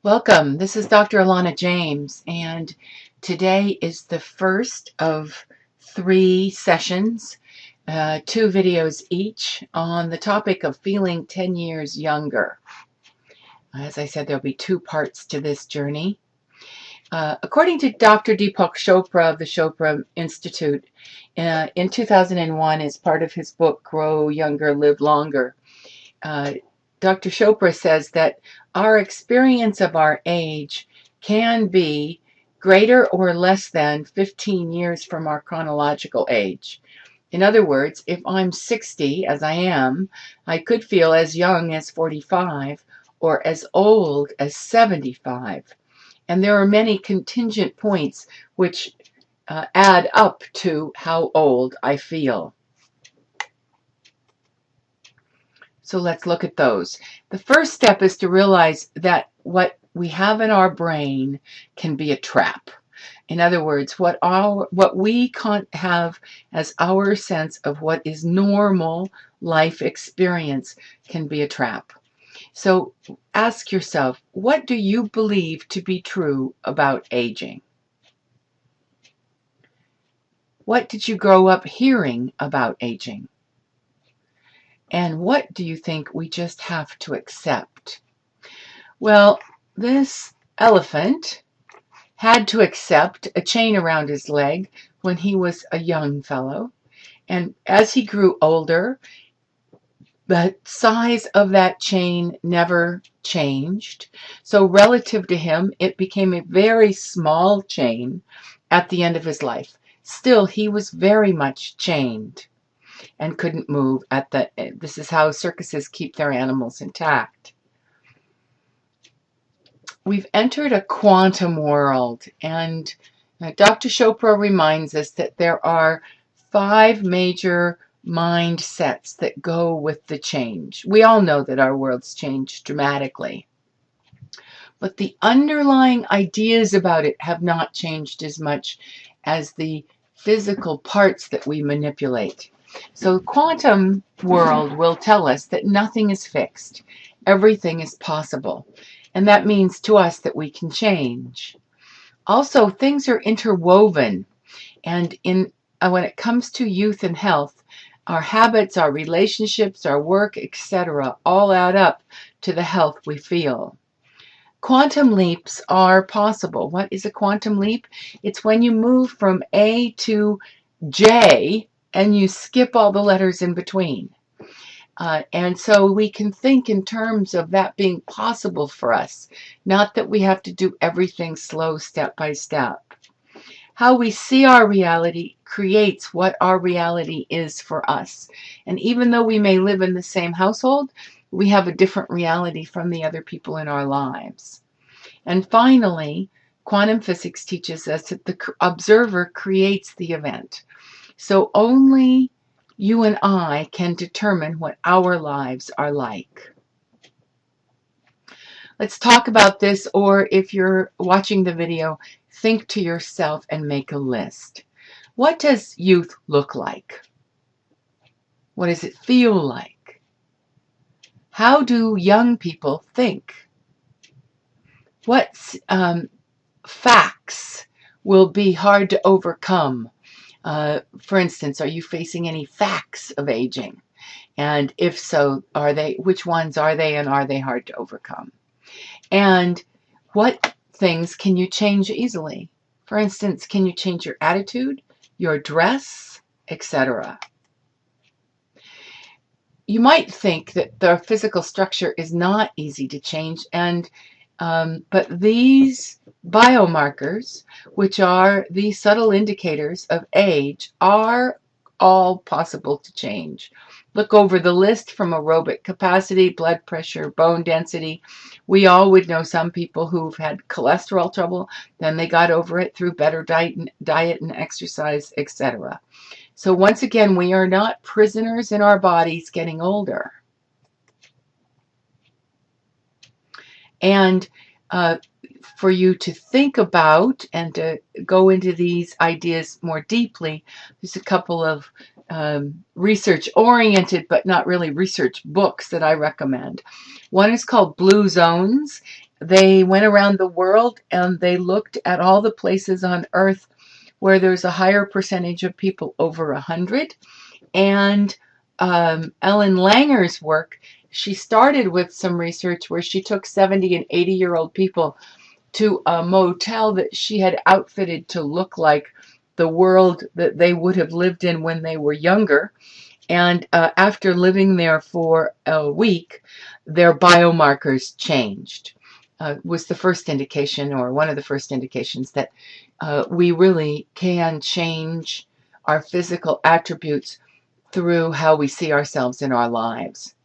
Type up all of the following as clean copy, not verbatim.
Welcome. This is Dr. Alana James, and today is the first of 3 sessions, 2 videos each, on the topic of feeling 10 years younger. As I said, there'll be 2 parts to this journey. According to Dr. Deepak Chopra of the Chopra Institute, in 2001, as part of his book, Grow Younger, Live Longer, Dr. Chopra says that our experience of our age can be greater or less than 15 years from our chronological age. In other words, if I'm 60, as I am, I could feel as young as 45 or as old as 75. And there are many contingent points which add up to how old I feel. So let's look at those. The first step is to realize that what we have in our brain can be a trap. In other words, what we can't have as our sense of what is normal life experience can be a trap. So ask yourself, what do you believe to be true about aging? What did you grow up hearing about aging? And what do you think we just have to accept? Well, this elephant had to accept a chain around his leg when he was a young fellow. And as he grew older, the size of that chain never changed. So relative to him, it became a very small chain at the end of his life. Still, he was very much chained and couldn't move this is how circuses keep their animals intact. We've entered a quantum world, and Dr. Chopra reminds us that there are 5 major mindsets that go with the change. We all know that our world's changed dramatically, but the underlying ideas about it have not changed as much as the physical parts that we manipulate. So the quantum world will tell us that nothing is fixed. Everything is possible. And that means to us that we can change. Also, things are interwoven. And when it comes to youth and health, our habits, our relationships, our work, etc., all add up to the health we feel. Quantum leaps are possible. What is a quantum leap? It's when you move from A to J and you skip all the letters in between. And so we can think in terms of that being possible for us, not that we have to do everything slow, step by step. How we see our reality creates what our reality is for us. And even though we may live in the same household, we have a different reality from the other people in our lives. And finally, quantum physics teaches us that the observer creates the event. So only you and I can determine what our lives are like. Let's talk about this, or if you're watching the video, think to yourself and make a list. What does youth look like? What does it feel like? How do young people think? What facts will be hard to overcome? For instance, are you facing any facts of aging? And if so, which ones are they, and are they hard to overcome? And what things can you change easily? For instance, can you change your attitude, your dress, etc.? You might think that the physical structure is not easy to change, but these biomarkers, which are the subtle indicators of age, are all possible to change. Look over the list from aerobic capacity, blood pressure, bone density. We all would know some people who've had cholesterol trouble, then they got over it through better diet and exercise, etc. So once again, we are not prisoners in our bodies getting older. And for you to think about and to go into these ideas more deeply, there's a couple of research-oriented but not really research books that I recommend. One is called Blue Zones, They went around the world and they looked at all the places on Earth where there's a higher percentage of people over 100. And Ellen Langer's work, she started with some research where she took 70 and 80-year-old people to a motel that she had outfitted to look like the world that they would have lived in when they were younger. And after living there for a week, their biomarkers changed. Was the first indication, or one of the first indications, that we really can change our physical attributes through how we see ourselves in our lives.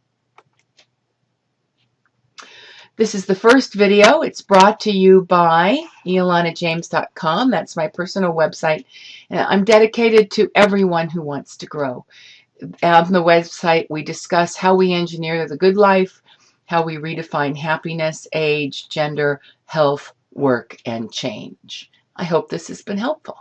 This is the first video. It's brought to you by IolanaJames.com. That's my personal website. And I'm dedicated to everyone who wants to grow. On the website, we discuss how we engineer the good life, how we redefine happiness, age, gender, health, work, and change. I hope this has been helpful.